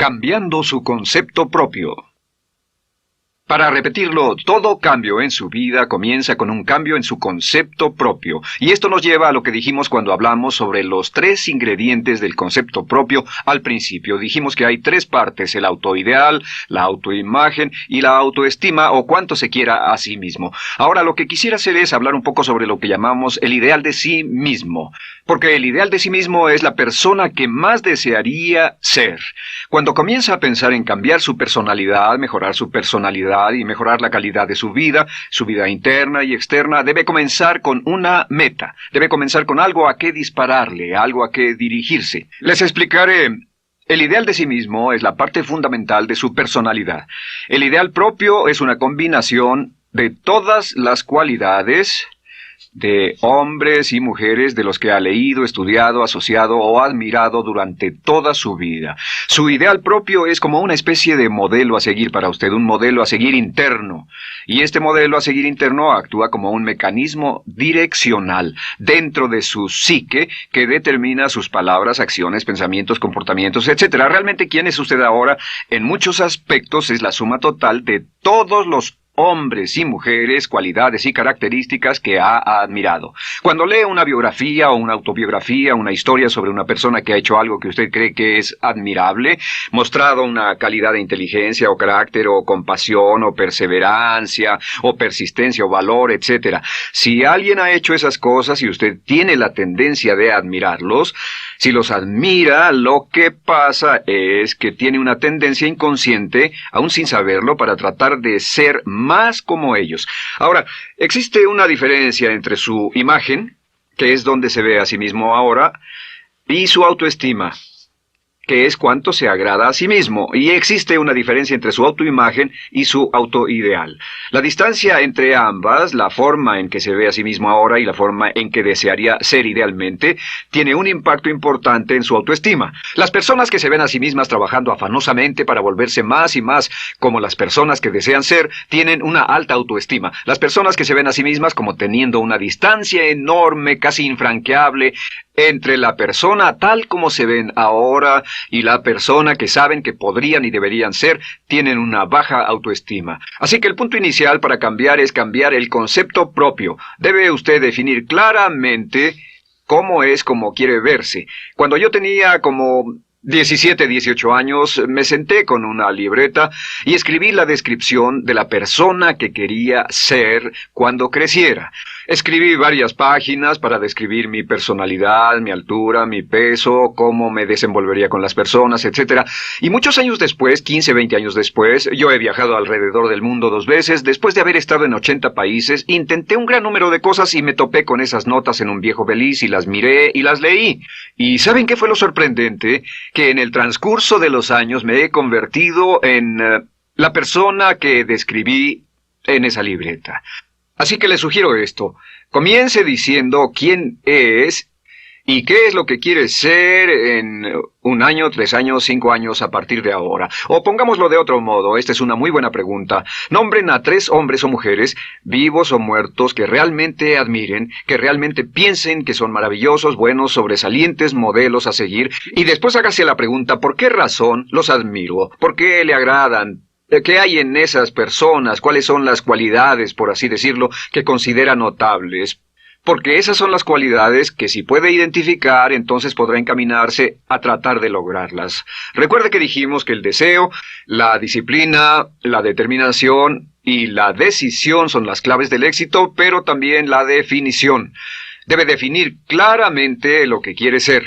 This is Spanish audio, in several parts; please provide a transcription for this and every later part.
Cambiando su concepto propio. Para repetirlo, todo cambio en su vida comienza con un cambio en su concepto propio. Y esto nos lleva a lo que dijimos cuando hablamos sobre los 3 ingredientes del concepto propio al principio. Dijimos que hay 3 partes: el autoideal, la autoimagen y la autoestima, o cuánto se quiera a sí mismo. Ahora lo que quisiera hacer es hablar un poco sobre lo que llamamos el ideal de sí mismo. Porque el ideal de sí mismo es la persona que más desearía ser. Cuando comienza a pensar en cambiar su personalidad, mejorar su personalidad y mejorar la calidad de su vida interna y externa, debe comenzar con una meta. Debe comenzar con algo a qué dispararle, algo a qué dirigirse. Les explicaré. El ideal de sí mismo es la parte fundamental de su personalidad. El ideal propio es una combinación de todas las cualidades de hombres y mujeres de los que ha leído, estudiado, asociado o admirado durante toda su vida. Su ideal propio es como una especie de modelo a seguir para usted, un modelo a seguir interno. Y este modelo a seguir interno actúa como un mecanismo direccional dentro de su psique que determina sus palabras, acciones, pensamientos, comportamientos, etc. Realmente, ¿quién es usted ahora? En muchos aspectos es la suma total de todos los hombres y mujeres, cualidades y características que ha admirado. Cuando lee una biografía o una autobiografía, una historia sobre una persona que ha hecho algo que usted cree que es admirable, mostrado una calidad de inteligencia o carácter o compasión o perseverancia o persistencia o valor, etc. Si alguien ha hecho esas cosas y usted tiene la tendencia de admirarlos, si los admira, lo que pasa es que tiene una tendencia inconsciente, aún sin saberlo, para tratar de ser más como ellos. Ahora, existe una diferencia entre su imagen, que es donde se ve a sí mismo ahora, y su autoestima, que es cuánto se agrada a sí mismo, y existe una diferencia entre su autoimagen y su autoideal. La distancia entre ambas, la forma en que se ve a sí mismo ahora y la forma en que desearía ser idealmente, tiene un impacto importante en su autoestima. Las personas que se ven a sí mismas trabajando afanosamente para volverse más y más como las personas que desean ser, tienen una alta autoestima. Las personas que se ven a sí mismas como teniendo una distancia enorme, casi infranqueable, entre la persona tal como se ven ahora y la persona que saben que podrían y deberían ser, tienen una baja autoestima. Así que el punto inicial para cambiar es cambiar el concepto propio. Debe usted definir claramente cómo es como quiere verse. Cuando yo tenía como 17, 18 años, me senté con una libreta y escribí la descripción de la persona que quería ser cuando creciera. Escribí varias páginas para describir mi personalidad, mi altura, mi peso, cómo me desenvolvería con las personas, etc. Y muchos años después, 15, 20 años después, yo he viajado alrededor del mundo 2 veces. Después de haber estado en 80 países, intenté un gran número de cosas y me topé con esas notas en un viejo beliz y las miré y las leí. ¿Y saben qué fue lo sorprendente? Que en el transcurso de los años me he convertido en la persona que describí en esa libreta. Así que le sugiero esto. Comience diciendo quién es y qué es lo que quiere ser en 1 año, 3 años, 5 años a partir de ahora. O pongámoslo de otro modo, esta es una muy buena pregunta. Nombren a 3 hombres o mujeres, vivos o muertos, que realmente admiren, que realmente piensen que son maravillosos, buenos, sobresalientes, modelos a seguir. Y después hágase la pregunta, ¿por qué razón los admiro? ¿Por qué le agradan? ¿Qué hay en esas personas? ¿Cuáles son las cualidades, por así decirlo, que considera notables? Porque esas son las cualidades que si puede identificar, entonces podrá encaminarse a tratar de lograrlas. Recuerde que dijimos que el deseo, la disciplina, la determinación y la decisión son las claves del éxito, pero también la definición. Debe definir claramente lo que quiere ser.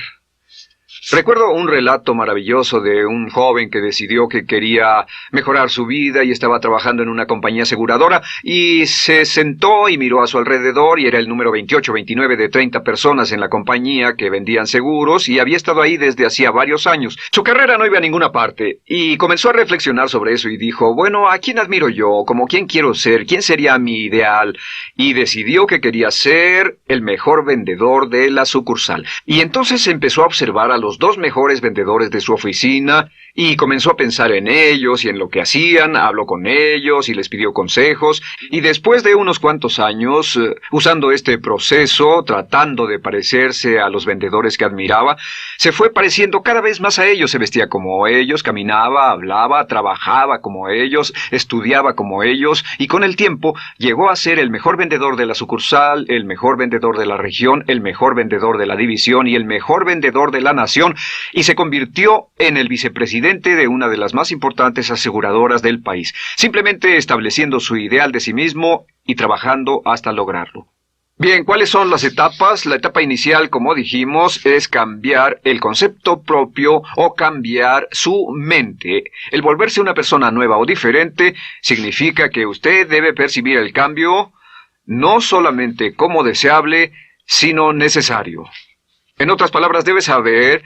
Recuerdo un relato maravilloso de un joven que decidió que quería mejorar su vida y estaba trabajando en una compañía aseguradora y se sentó y miró a su alrededor y era el número 28, 29 de 30 personas en la compañía que vendían seguros y había estado ahí desde hacía varios años. Su carrera no iba a ninguna parte y comenzó a reflexionar sobre eso y dijo, bueno, ¿a quién admiro yo? ¿Cómo quién quiero ser? ¿Quién sería mi ideal? Y decidió que quería ser el mejor vendedor de la sucursal. Y entonces empezó a observar a los los 2 mejores vendedores de su oficina y comenzó a pensar en ellos y en lo que hacían, habló con ellos y les pidió consejos, y después de unos cuantos años, usando este proceso, tratando de parecerse a los vendedores que admiraba, se fue pareciendo cada vez más a ellos, se vestía como ellos, caminaba, hablaba, trabajaba como ellos, estudiaba como ellos, y con el tiempo llegó a ser el mejor vendedor de la sucursal, el mejor vendedor de la región, el mejor vendedor de la división y el mejor vendedor de la nación, y se convirtió en el vicepresidente de una de las más importantes aseguradoras del país, simplemente estableciendo su ideal de sí mismo y trabajando hasta lograrlo. Bien, ¿cuáles son las etapas? La etapa inicial, como dijimos, es cambiar el concepto propio o cambiar su mente. El volverse una persona nueva o diferente significa que usted debe percibir el cambio no solamente como deseable, sino necesario. En otras palabras, debe saber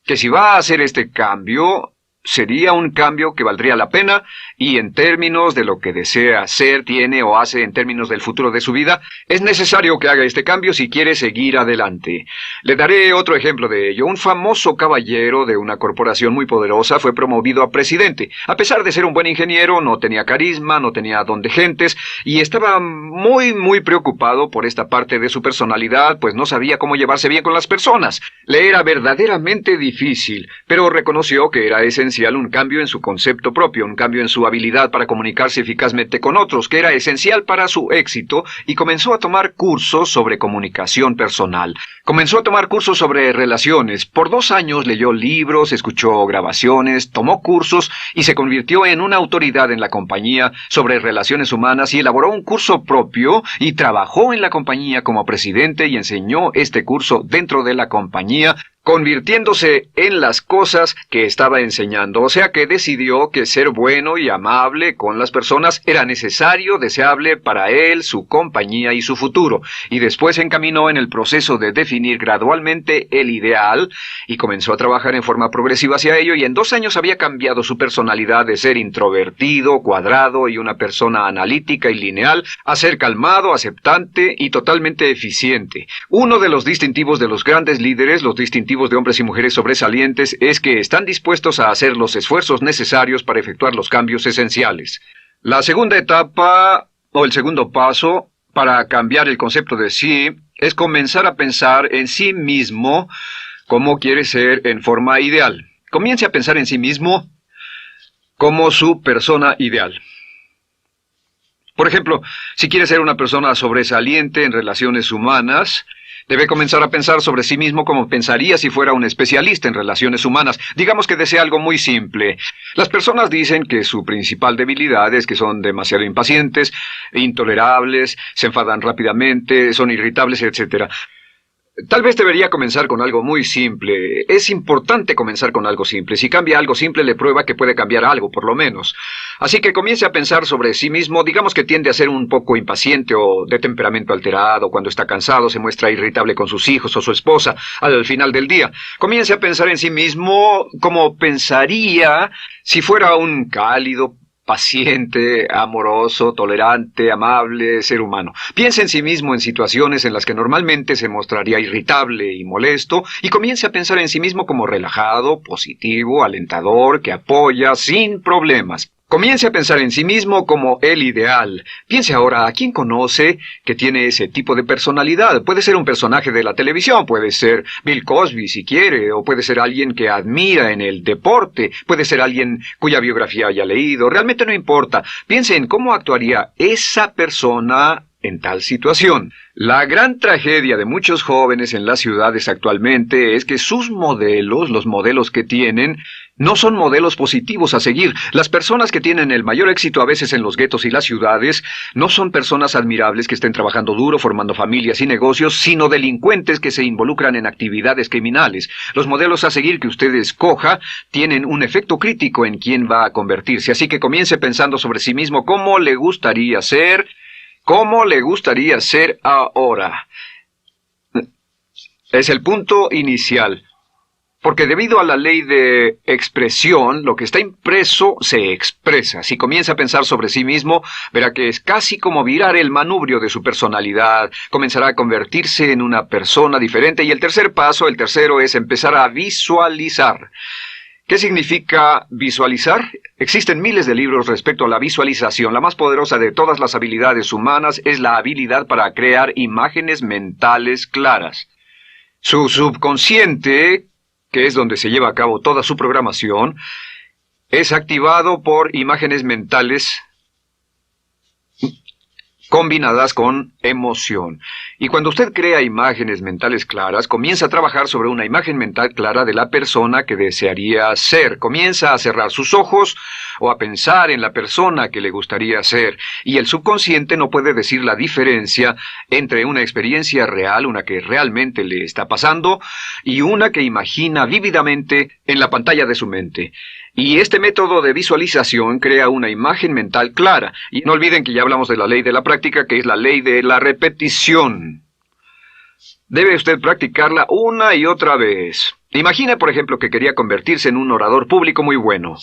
que si va a hacer este cambio, sería un cambio que valdría la pena, y en términos de lo que desea hacer, tiene o hace en términos del futuro de su vida, es necesario que haga este cambio si quiere seguir adelante. Le daré otro ejemplo de ello. Un famoso caballero de una corporación muy poderosa fue promovido a presidente. A pesar de ser un buen ingeniero, no tenía carisma, no tenía don de gentes, y estaba muy preocupado por esta parte de su personalidad, pues no sabía cómo llevarse bien con las personas. Le era verdaderamente difícil, pero reconoció que era esencial un cambio en su concepto propio, un cambio en su habilidad para comunicarse eficazmente con otros, que era esencial para su éxito, y comenzó a tomar cursos sobre comunicación personal. Comenzó a tomar cursos sobre relaciones. Por 2 años leyó libros, escuchó grabaciones, tomó cursos y se convirtió en una autoridad en la compañía sobre relaciones humanas, y elaboró un curso propio y trabajó en la compañía como presidente y enseñó este curso dentro de la compañía, convirtiéndose en las cosas que estaba enseñando. O sea que decidió que ser bueno y amable con las personas era necesario, deseable para él, su compañía y su futuro. Y después se encaminó en el proceso de definir gradualmente el ideal y comenzó a trabajar en forma progresiva hacia ello, y en 2 años había cambiado su personalidad de ser introvertido, cuadrado y una persona analítica y lineal a ser calmado, aceptante y totalmente eficiente. Uno de los distintivos de los grandes líderes, los distintivos de hombres y mujeres sobresalientes, es que están dispuestos a hacer los esfuerzos necesarios para efectuar los cambios esenciales. La segunda etapa, o el segundo paso, para cambiar el concepto de sí, es comenzar a pensar en sí mismo como quiere ser en forma ideal. Comience a pensar en sí mismo como su persona ideal. Por ejemplo, si quiere ser una persona sobresaliente en relaciones humanas, debe comenzar a pensar sobre sí mismo como pensaría si fuera un especialista en relaciones humanas. Digamos que desea algo muy simple. Las personas dicen que su principal debilidad es que son demasiado impacientes, intolerables, se enfadan rápidamente, son irritables, etc. Tal vez debería comenzar con algo muy simple. Es importante comenzar con algo simple. Si cambia algo simple, le prueba que puede cambiar algo, por lo menos. Así que comience a pensar sobre sí mismo. Digamos que tiende a ser un poco impaciente o de temperamento alterado. Cuando está cansado, se muestra irritable con sus hijos o su esposa al final del día. Comience a pensar en sí mismo como pensaría si fuera un cálido, paciente, amoroso, tolerante, amable ser humano. Piense en sí mismo en situaciones en las que normalmente se mostraría irritable y molesto, y comience a pensar en sí mismo como relajado, positivo, alentador, que apoya sin problemas. Comience a pensar en sí mismo como el ideal. Piense ahora a quién conoce que tiene ese tipo de personalidad. Puede ser un personaje de la televisión, puede ser Bill Cosby si quiere, o puede ser alguien que admira en el deporte, puede ser alguien cuya biografía haya leído. Realmente no importa. Piense en cómo actuaría esa persona en tal situación. La gran tragedia de muchos jóvenes en las ciudades actualmente es que sus modelos, los modelos que tienen, no son modelos positivos a seguir. Las personas que tienen el mayor éxito a veces en los guetos y las ciudades no son personas admirables que estén trabajando duro, formando familias y negocios, sino delincuentes que se involucran en actividades criminales. Los modelos a seguir que usted escoja tienen un efecto crítico en quién va a convertirse. Así que comience pensando sobre sí mismo cómo le gustaría ser. ¿Cómo le gustaría ser ahora? Es el punto inicial. Porque debido a la ley de expresión, lo que está impreso se expresa. Si comienza a pensar sobre sí mismo, verá que es casi como virar el manubrio de su personalidad. Comenzará a convertirse en una persona diferente. Y el tercer paso, el tercero, es empezar a visualizar. ¿Qué significa visualizar? Existen miles de libros respecto a la visualización. La más poderosa de todas las habilidades humanas es la habilidad para crear imágenes mentales claras. Su subconsciente, que es donde se lleva a cabo toda su programación, es activado por imágenes mentales combinadas con emoción. Y cuando usted crea imágenes mentales claras, comienza a trabajar sobre una imagen mental clara de la persona que desearía ser. Comienza a cerrar sus ojos o a pensar en la persona que le gustaría ser. Y el subconsciente no puede decir la diferencia entre una experiencia real, una que realmente le está pasando, y una que imagina vívidamente en la pantalla de su mente. Y este método de visualización crea una imagen mental clara. Y no olviden que ya hablamos de la ley de la práctica, que es la ley de la repetición. Debe usted practicarla una y otra vez. Imagine, por ejemplo, que quería convertirse en un orador público muy bueno.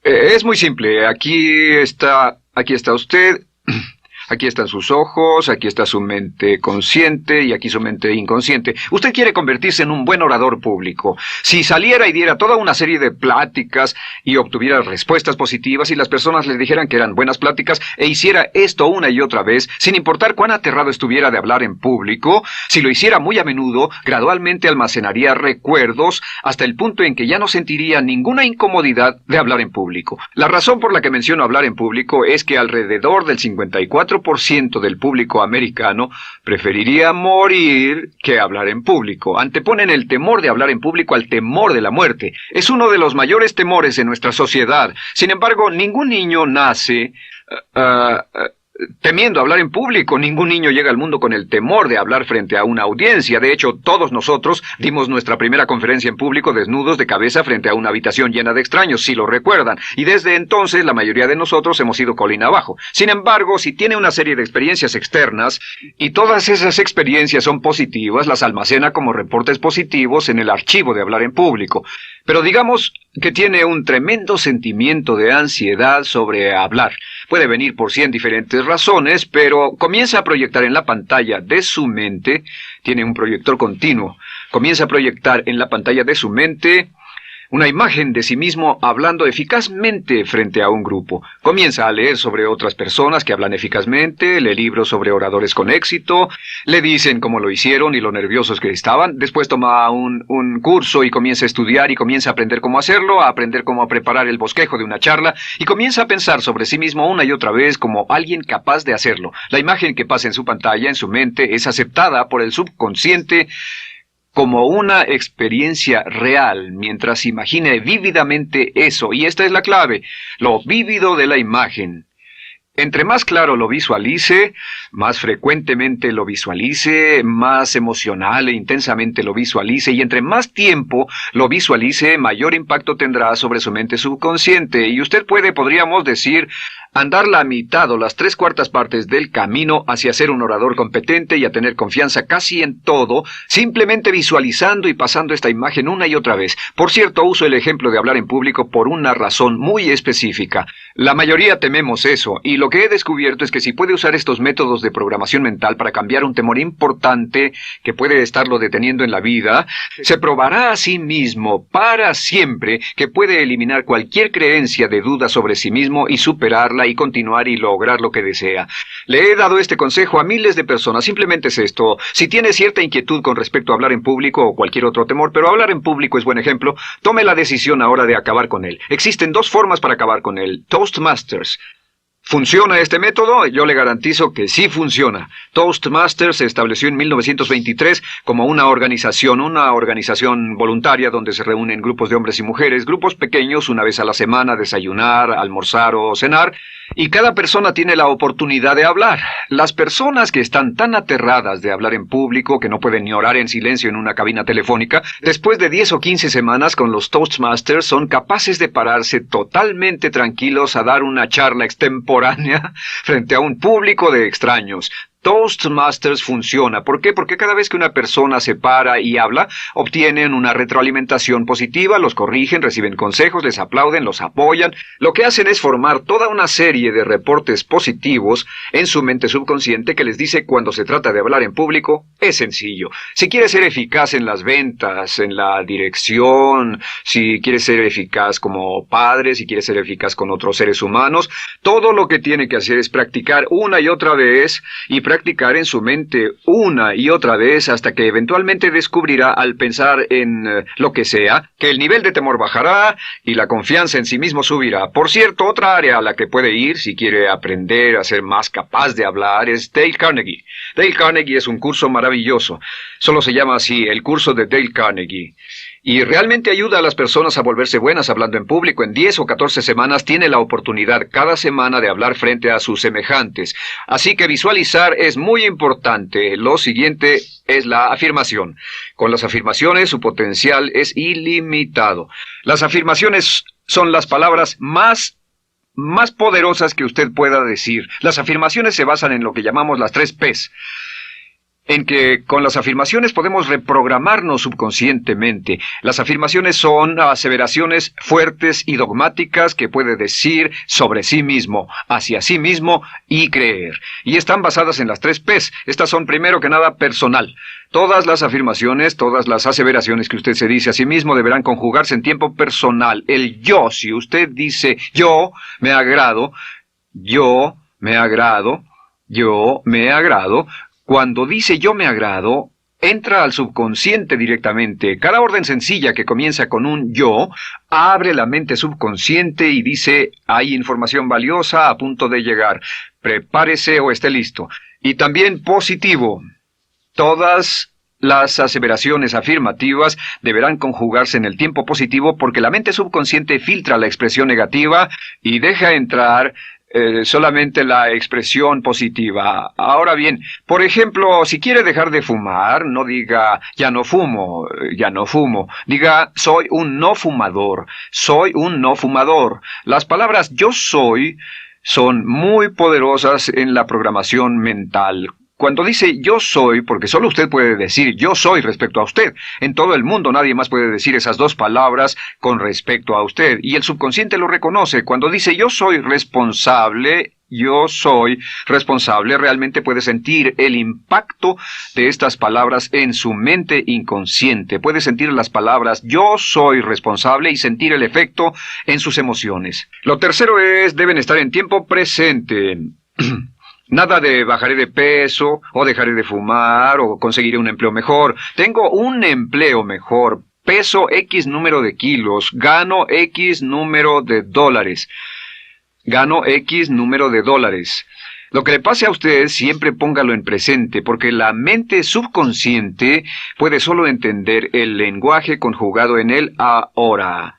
Es muy simple. Aquí está usted. Aquí están sus ojos, aquí está su mente consciente y aquí su mente inconsciente. Usted quiere convertirse en un buen orador público. Si saliera y diera toda una serie de pláticas y obtuviera respuestas positivas y las personas le dijeran que eran buenas pláticas e hiciera esto una y otra vez, sin importar cuán aterrado estuviera de hablar en público, si lo hiciera muy a menudo, gradualmente almacenaría recuerdos hasta el punto en que ya no sentiría ninguna incomodidad de hablar en público. La razón por la que menciono hablar en público es que alrededor del 54% del público americano preferiría morir que hablar en público. Anteponen el temor de hablar en público al temor de la muerte. Es uno de los mayores temores en nuestra sociedad. Sin embargo, ningún niño nace temiendo hablar en público. Ningún niño llega al mundo con el temor de hablar frente a una audiencia. De hecho, todos nosotros dimos nuestra primera conferencia en público desnudos de cabeza frente a una habitación llena de extraños, si lo recuerdan. Y desde entonces la mayoría de nosotros hemos ido colina abajo. Sin embargo, si tiene una serie de experiencias externas y todas esas experiencias son positivas, las almacena como reportes positivos en el archivo de hablar en público. Pero digamos que tiene un tremendo sentimiento de ansiedad sobre hablar. Puede venir por 100 diferentes razones, pero comienza a proyectar en la pantalla de su mente, tiene un proyector continuo, comienza a proyectar en la pantalla de su mente una imagen de sí mismo hablando eficazmente frente a un grupo. Comienza a leer sobre otras personas que hablan eficazmente, lee libros sobre oradores con éxito, le dicen cómo lo hicieron y lo nerviosos que estaban. Después toma un curso y comienza a estudiar y comienza a aprender cómo hacerlo, a aprender cómo preparar el bosquejo de una charla y comienza a pensar sobre sí mismo una y otra vez como alguien capaz de hacerlo. La imagen que pasa en su pantalla, en su mente, es aceptada por el subconsciente como una experiencia real, mientras imagine vívidamente eso. Y esta es la clave, lo vívido de la imagen. Entre más claro lo visualice, más frecuentemente lo visualice, más emocional e intensamente lo visualice, y entre más tiempo lo visualice, mayor impacto tendrá sobre su mente subconsciente. Y usted podríamos decir, andar la mitad o las 3/4 partes del camino hacia ser un orador competente y a tener confianza casi en todo, simplemente visualizando y pasando esta imagen una y otra vez. Por cierto, uso el ejemplo de hablar en público por una razón muy específica. La mayoría tememos eso, y lo que he descubierto es que si puede usar estos métodos de programación mental para cambiar un temor importante que puede estarlo deteniendo en la vida, se probará a sí mismo para siempre que puede eliminar cualquier creencia de duda sobre sí mismo y superarla y continuar y lograr lo que desea. Le he dado este consejo a miles de personas. Simplemente es esto: si tiene cierta inquietud con respecto a hablar en público o cualquier otro temor, pero hablar en público es buen ejemplo, tome la decisión ahora de acabar con él. Existen 2 formas para acabar con él. Toastmasters. ¿Funciona este método? Yo le garantizo que sí funciona. Toastmasters se estableció en 1923 como una organización voluntaria donde se reúnen grupos de hombres y mujeres, grupos pequeños, una vez a la semana, desayunar, almorzar o cenar, y cada persona tiene la oportunidad de hablar. Las personas que están tan aterradas de hablar en público que no pueden ni orar en silencio en una cabina telefónica, después de 10 o 15 semanas con los Toastmasters son capaces de pararse totalmente tranquilos a dar una charla extemporánea frente a un público de extraños. Toastmasters funciona. ¿Por qué? Porque cada vez que una persona se para y habla, obtienen una retroalimentación positiva, los corrigen, reciben consejos, les aplauden, los apoyan. Lo que hacen es formar toda una serie de reportes positivos en su mente subconsciente que les dice cuando se trata de hablar en público, es sencillo. Si quieres ser eficaz en las ventas, en la dirección, si quieres ser eficaz como padre, si quieres ser eficaz con otros seres humanos, todo lo que tiene que hacer es practicar una y otra vez y practicar en su mente una y otra vez hasta que eventualmente descubrirá al pensar en lo que sea, que el nivel de temor bajará y la confianza en sí mismo subirá. Por cierto, otra área a la que puede ir si quiere aprender a ser más capaz de hablar es Dale Carnegie. Dale Carnegie es un curso maravilloso. Solo se llama así, el curso de Dale Carnegie. Y realmente ayuda a las personas a volverse buenas hablando en público. En 10 o 14 semanas tiene la oportunidad cada semana de hablar frente a sus semejantes. Así que visualizar es muy importante. Lo siguiente es la afirmación. Con las afirmaciones su potencial es ilimitado. Las afirmaciones son las palabras más poderosas que usted pueda decir. Las afirmaciones se basan en lo que llamamos las 3 Ps. En que con las afirmaciones podemos reprogramarnos subconscientemente. Las afirmaciones son aseveraciones fuertes y dogmáticas que puede decir sobre sí mismo, hacia sí mismo y creer. Y están basadas en las 3 Ps. Estas son primero que nada personal. Todas las afirmaciones, todas las aseveraciones que usted se dice a sí mismo deberán conjugarse en tiempo personal. El yo, si usted dice yo me agrado, yo me agrado, yo me agrado, cuando dice yo me agrado, entra al subconsciente directamente. Cada orden sencilla que comienza con un yo, abre la mente subconsciente y dice, hay información valiosa a punto de llegar. Prepárese o esté listo. Y también positivo. Todas las aseveraciones afirmativas deberán conjugarse en el tiempo positivo porque la mente subconsciente filtra la expresión negativa y deja entrar solamente la expresión positiva. Ahora bien, por ejemplo, si quiere dejar de fumar, no diga ya no fumo, ya no fumo. Diga soy un no fumador, soy un no fumador. Las palabras yo soy son muy poderosas en la programación mental. Cuando dice yo soy, porque solo usted puede decir yo soy respecto a usted. En todo el mundo nadie más puede decir esas 2 palabras con respecto a usted. Y el subconsciente lo reconoce. Cuando dice yo soy responsable, realmente puede sentir el impacto de estas palabras en su mente inconsciente. Puede sentir las palabras yo soy responsable y sentir el efecto en sus emociones. Lo tercero es, deben estar en tiempo presente. Nada de bajaré de peso, o dejaré de fumar, o conseguiré un empleo mejor. Tengo un empleo mejor. Peso X número de kilos. Gano X número de dólares. Gano X número de dólares. Lo que le pase a usted, siempre póngalo en presente, porque la mente subconsciente puede solo entender el lenguaje conjugado en el ahora.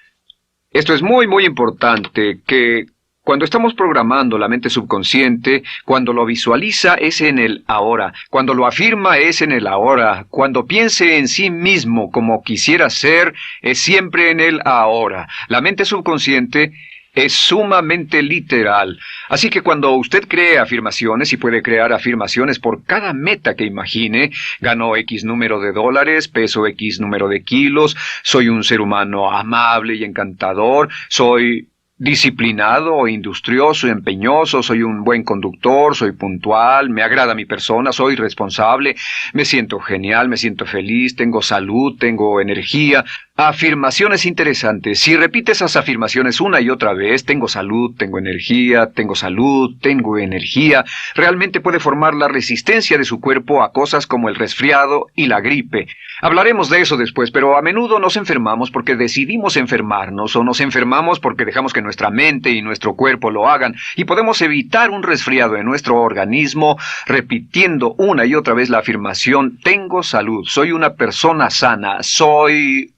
Esto es muy, muy importante, que cuando estamos programando la mente subconsciente, cuando lo visualiza es en el ahora, cuando lo afirma es en el ahora, cuando piense en sí mismo como quisiera ser, es siempre en el ahora. La mente subconsciente es sumamente literal. Así que cuando usted cree afirmaciones, y puede crear afirmaciones por cada meta que imagine, gano X número de dólares, peso X número de kilos, soy un ser humano amable y encantador, soy disciplinado, industrioso, empeñoso, soy un buen conductor, soy puntual, me agrada mi persona, soy responsable, me siento genial, me siento feliz, tengo salud, tengo energía. Afirmaciones interesantes. Si repite esas afirmaciones una y otra vez, tengo salud, tengo energía, tengo salud, tengo energía, realmente puede formar la resistencia de su cuerpo a cosas como el resfriado y la gripe. Hablaremos de eso después, pero a menudo nos enfermamos porque decidimos enfermarnos o nos enfermamos porque dejamos que nuestra mente y nuestro cuerpo lo hagan, y podemos evitar un resfriado en nuestro organismo repitiendo una y otra vez la afirmación tengo salud, soy una persona sana, soy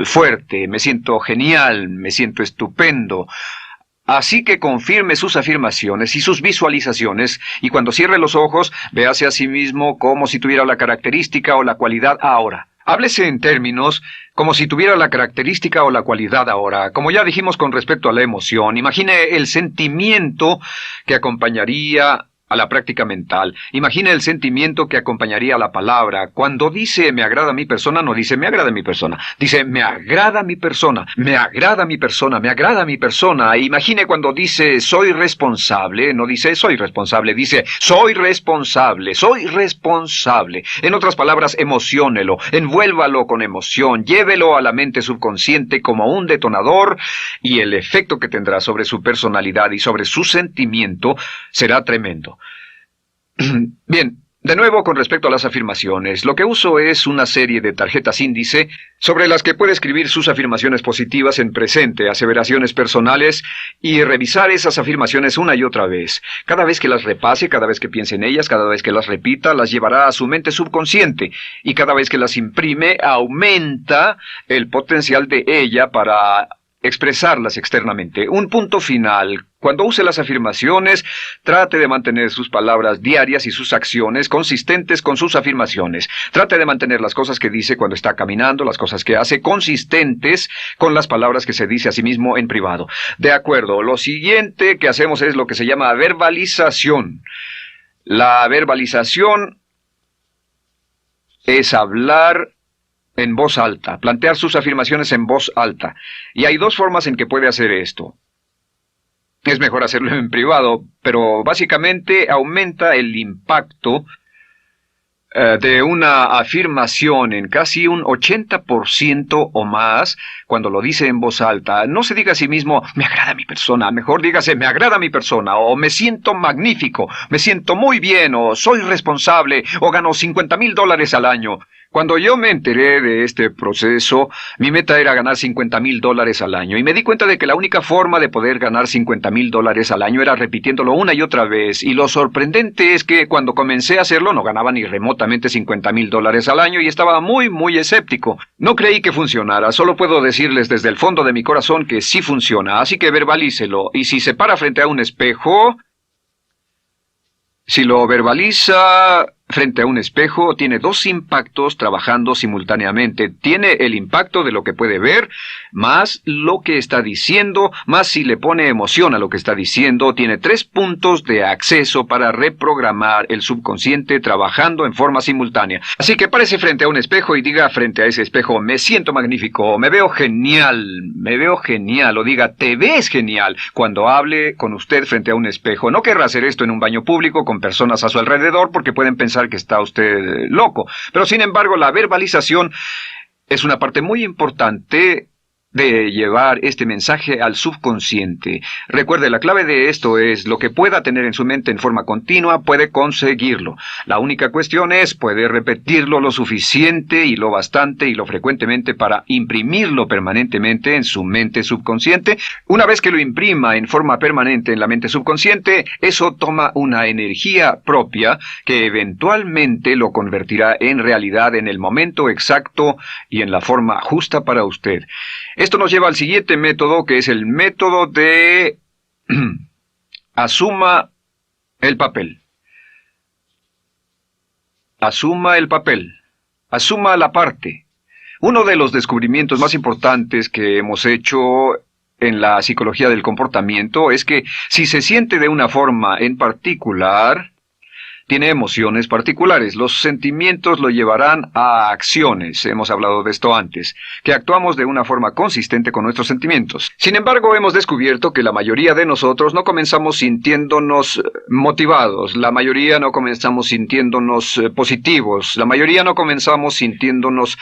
fuerte, me siento genial, me siento estupendo. Así que confirme sus afirmaciones y sus visualizaciones, y cuando cierre los ojos, véase a sí mismo como si tuviera la característica o la cualidad ahora. Háblese en términos como si tuviera la característica o la cualidad ahora. Como ya dijimos con respecto a la emoción, imagine el sentimiento que acompañaría a la práctica mental. Imagina el sentimiento que acompañaría a la palabra. Cuando dice me agrada mi persona, no dice me agrada mi persona. Dice me agrada mi persona, me agrada mi persona, me agrada mi persona. Imagine cuando dice soy responsable, no dice soy responsable, dice soy responsable, soy responsable. En otras palabras, emociónelo, envuélvalo con emoción, llévelo a la mente subconsciente como un detonador y el efecto que tendrá sobre su personalidad y sobre su sentimiento será tremendo. Bien, de nuevo con respecto a las afirmaciones, lo que uso es una serie de tarjetas índice sobre las que puede escribir sus afirmaciones positivas en presente, aseveraciones personales y revisar esas afirmaciones una y otra vez. Cada vez que las repase, cada vez que piense en ellas, cada vez que las repita, las llevará a su mente subconsciente y cada vez que las imprime, aumenta el potencial de ella para expresarlas externamente. Un punto final. Cuando use las afirmaciones, trate de mantener sus palabras diarias y sus acciones consistentes con sus afirmaciones. Trate de mantener las cosas que dice cuando está caminando, las cosas que hace, consistentes con las palabras que se dice a sí mismo en privado. De acuerdo, lo siguiente que hacemos es lo que se llama verbalización. La verbalización es hablar en voz alta, plantear sus afirmaciones en voz alta. Y hay dos formas en que puede hacer esto. Es mejor hacerlo en privado, pero básicamente aumenta el impacto de una afirmación en casi un 80% o más cuando lo dice en voz alta. No se diga a sí mismo, me agrada mi persona, mejor dígase, me agrada mi persona, o me siento magnífico, me siento muy bien, o soy responsable, o gano $50,000 al año. Cuando yo me enteré de este proceso, mi meta era ganar $50,000 al año, y me di cuenta de que la única forma de poder ganar $50,000 al año era repitiéndolo una y otra vez, y lo sorprendente es que cuando comencé a hacerlo no ganaba ni remotamente $50,000 al año y estaba muy escéptico. No creí que funcionara, solo puedo decirles desde el fondo de mi corazón que sí funciona, así que verbalícelo, y si se para frente a un espejo, si lo verbaliza frente a un espejo, tiene dos impactos trabajando simultáneamente. Tiene el impacto de lo que puede ver, más lo que está diciendo, más si le pone emoción a lo que está diciendo. Tiene 3 puntos de acceso para reprogramar el subconsciente trabajando en forma simultánea. Así que párese frente a un espejo y diga frente a ese espejo, me siento magnífico, me veo genial, o diga, te ves genial, cuando hable con usted frente a un espejo. No querrá hacer esto en un baño público con personas a su alrededor porque pueden pensar que está usted loco. Pero sin embargo, la verbalización es una parte muy importante de llevar este mensaje al subconsciente. Recuerde, la clave de esto es lo que pueda tener en su mente en forma continua, puede conseguirlo. La única cuestión es, puede repetirlo lo suficiente y lo bastante y lo frecuentemente para imprimirlo permanentemente en su mente subconsciente. Una vez que lo imprima en forma permanente en la mente subconsciente, eso toma una energía propia que eventualmente lo convertirá en realidad en el momento exacto y en la forma justa para usted. Esto nos lleva al siguiente método, que es el método de asuma el papel. Asuma el papel. Asuma la parte. Uno de los descubrimientos más importantes que hemos hecho en la psicología del comportamiento es que si se siente de una forma en particular, tiene emociones particulares. Los sentimientos lo llevarán a acciones, hemos hablado de esto antes, que actuamos de una forma consistente con nuestros sentimientos. Sin embargo, hemos descubierto que la mayoría de nosotros no comenzamos sintiéndonos motivados, la mayoría no comenzamos sintiéndonos positivos, la mayoría no comenzamos sintiéndonos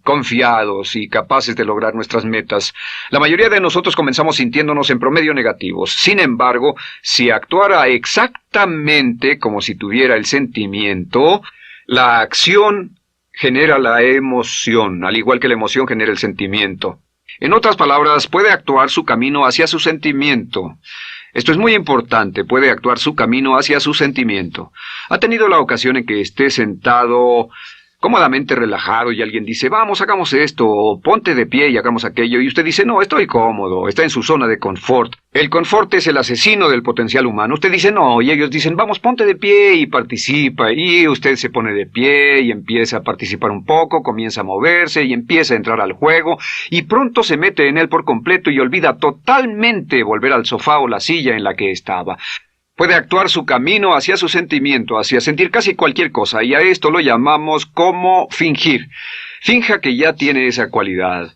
confiados y capaces de lograr nuestras metas. La mayoría de nosotros comenzamos sintiéndonos en promedio negativos. Sin embargo, si actuara exactamente como si tuviera el sentimiento, la acción genera la emoción, al igual que la emoción genera el sentimiento. En otras palabras, puede actuar su camino hacia su sentimiento. Esto es muy importante, puede actuar su camino hacia su sentimiento. ¿Ha tenido la ocasión en que esté sentado cómodamente relajado y alguien dice, vamos, hagamos esto, o ponte de pie y hagamos aquello, y usted dice, no, estoy cómodo, está en su zona de confort? El confort es el asesino del potencial humano. Usted dice, no, y ellos dicen, vamos, ponte de pie y participa, y usted se pone de pie y empieza a participar un poco, comienza a moverse y empieza a entrar al juego, y pronto se mete en él por completo y olvida totalmente volver al sofá o la silla en la que estaba. Puede actuar su camino hacia su sentimiento, hacia sentir casi cualquier cosa, y a esto lo llamamos como fingir. Finja que ya tiene esa cualidad.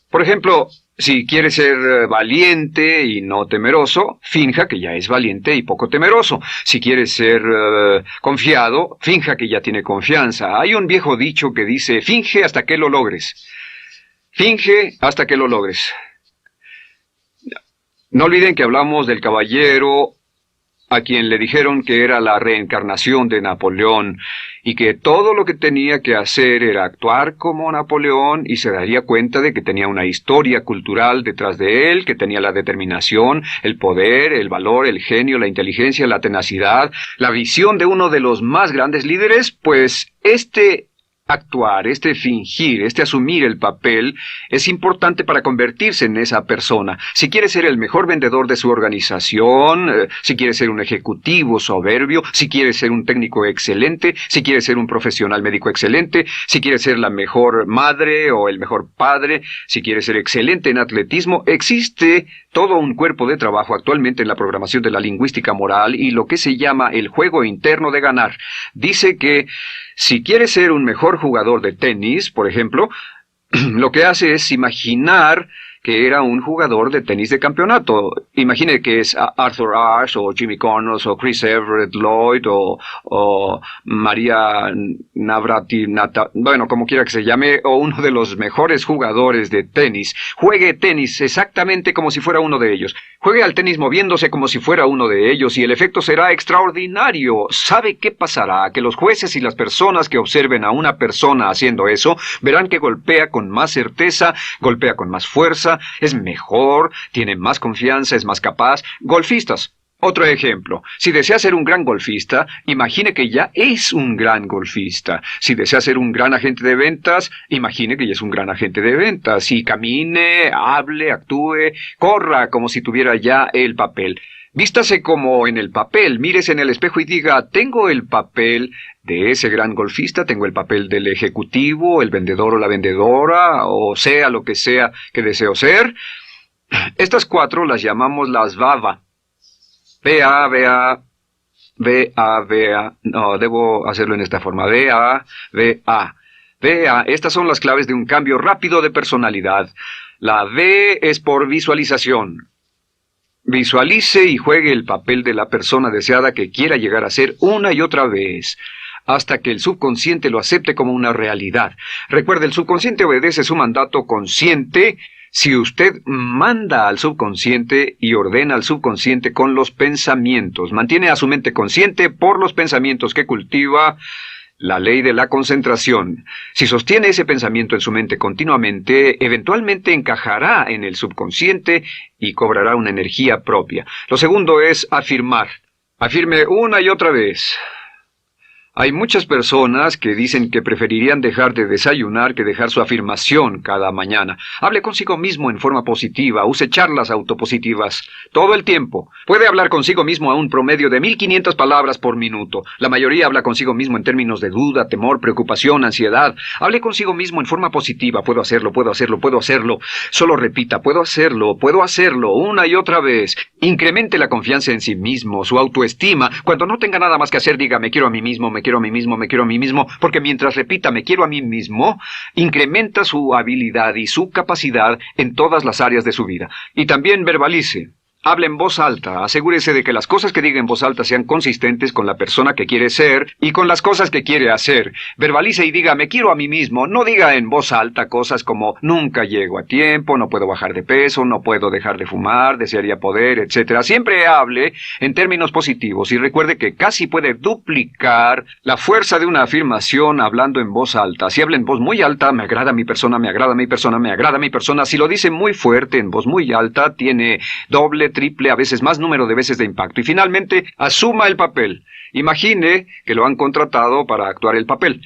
Por ejemplo, si quiere ser valiente y no temeroso, finja que ya es valiente y poco temeroso. Si quiere ser confiado, finja que ya tiene confianza. Hay un viejo dicho que dice, finge hasta que lo logres. Finge hasta que lo logres. No olviden que hablamos del caballero a quien le dijeron que era la reencarnación de Napoleón y que todo lo que tenía que hacer era actuar como Napoleón y se daría cuenta de que tenía una historia cultural detrás de él, que tenía la determinación, el poder, el valor, el genio, la inteligencia, la tenacidad, la visión de uno de los más grandes líderes. Pues actuar, fingir, asumir el papel es importante para convertirse en esa persona. Si quiere ser el mejor vendedor de su organización, si quiere ser un ejecutivo soberbio, si quiere ser un técnico excelente, si quiere ser un profesional médico excelente, si quiere ser la mejor madre o el mejor padre, si quiere ser excelente en atletismo, existe todo un cuerpo de trabajo actualmente en la programación de la lingüística moral y lo que se llama el juego interno de ganar. Dice que si quiere ser un mejor jugador de tenis, por ejemplo, lo que hace es imaginar que era un jugador de tenis de campeonato. Imagine que es Arthur Ashe, o Jimmy Connors, o Chris Everett Lloyd, o María Navratilova, bueno, como quiera que se llame, o uno de los mejores jugadores de tenis. Juegue tenis exactamente como si fuera uno de ellos. Juegue al tenis moviéndose como si fuera uno de ellos y el efecto será extraordinario. ¿Sabe qué pasará? Que los jueces y las personas que observen a una persona haciendo eso verán que golpea con más certeza, golpea con más fuerza, es mejor, tiene más confianza, es más capaz. Golfistas. Otro ejemplo. Si desea ser un gran golfista, imagine que ya es un gran golfista. Si desea ser un gran agente de ventas, imagine que ya es un gran agente de ventas. Y camine, hable, actúe, corra como si tuviera ya el papel. Vístase como en el papel, mírese en el espejo y diga, tengo el papel de ese gran golfista, tengo el papel del ejecutivo, el vendedor o la vendedora, o sea lo que sea que deseo ser. Estas 4 las llamamos las VAVA. No, debo hacerlo en esta forma. Estas son las claves de un cambio rápido de personalidad. La V es por visualización. Visualice y juegue el papel de la persona deseada que quiera llegar a ser una y otra vez, hasta que el subconsciente lo acepte como una realidad. Recuerde, el subconsciente obedece su mandato consciente. Si usted manda al subconsciente y ordena al subconsciente con los pensamientos, mantiene a su mente consciente por los pensamientos que cultiva, la ley de la concentración. Si sostiene ese pensamiento en su mente continuamente, eventualmente encajará en el subconsciente y cobrará una energía propia. Lo segundo es afirmar. Afirme una y otra vez. Hay muchas personas que dicen que preferirían dejar de desayunar que dejar su afirmación cada mañana. Hable consigo mismo en forma positiva, use charlas autopositivas todo el tiempo. Puede hablar consigo mismo a un promedio de 1500 palabras por minuto. La mayoría habla consigo mismo en términos de duda, temor, preocupación, ansiedad. Hable consigo mismo en forma positiva. Puedo hacerlo, puedo hacerlo, puedo hacerlo. Solo repita, puedo hacerlo, una y otra vez. Incremente la confianza en sí mismo, su autoestima. Cuando no tenga nada más que hacer, diga, me quiero a mí mismo, me quiero a mí mismo, me quiero a mí mismo, porque mientras repita me quiero a mí mismo, incrementa su habilidad y su capacidad en todas las áreas de su vida. Y también verbalice. Hable en voz alta, asegúrese de que las cosas que diga en voz alta sean consistentes con la persona que quiere ser y con las cosas que quiere hacer. Verbalice y diga, me quiero a mí mismo. No diga en voz alta cosas como, nunca llego a tiempo, no puedo bajar de peso, no puedo dejar de fumar, desearía poder, etc. Siempre hable en términos positivos y recuerde que casi puede duplicar la fuerza de una afirmación hablando en voz alta. Si habla en voz muy alta, me agrada mi persona, me agrada mi persona, me agrada mi persona. Si lo dice muy fuerte, en voz muy alta, tiene doble, triple, a veces más número de veces de impacto. Y finalmente, asuma el papel. Imagine que lo han contratado para actuar el papel,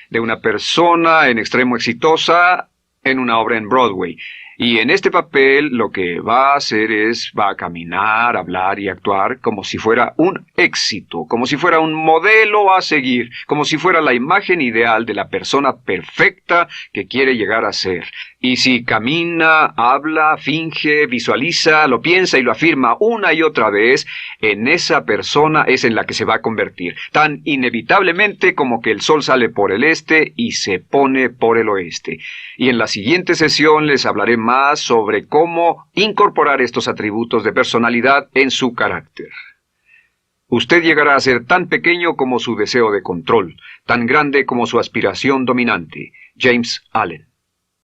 de una persona en extremo exitosa en una obra en Broadway. Y en este papel lo que va a hacer va a caminar, hablar y actuar como si fuera un éxito, como si fuera un modelo a seguir, como si fuera la imagen ideal de la persona perfecta que quiere llegar a ser. Y si camina, habla, finge, visualiza, lo piensa y lo afirma una y otra vez, en esa persona es en la que se va a convertir, tan inevitablemente como que el sol sale por el este y se pone por el oeste. Y en la siguiente sesión les hablaré más sobre cómo incorporar estos atributos de personalidad en su carácter. Usted llegará a ser tan pequeño como su deseo de control, tan grande como su aspiración dominante. James Allen.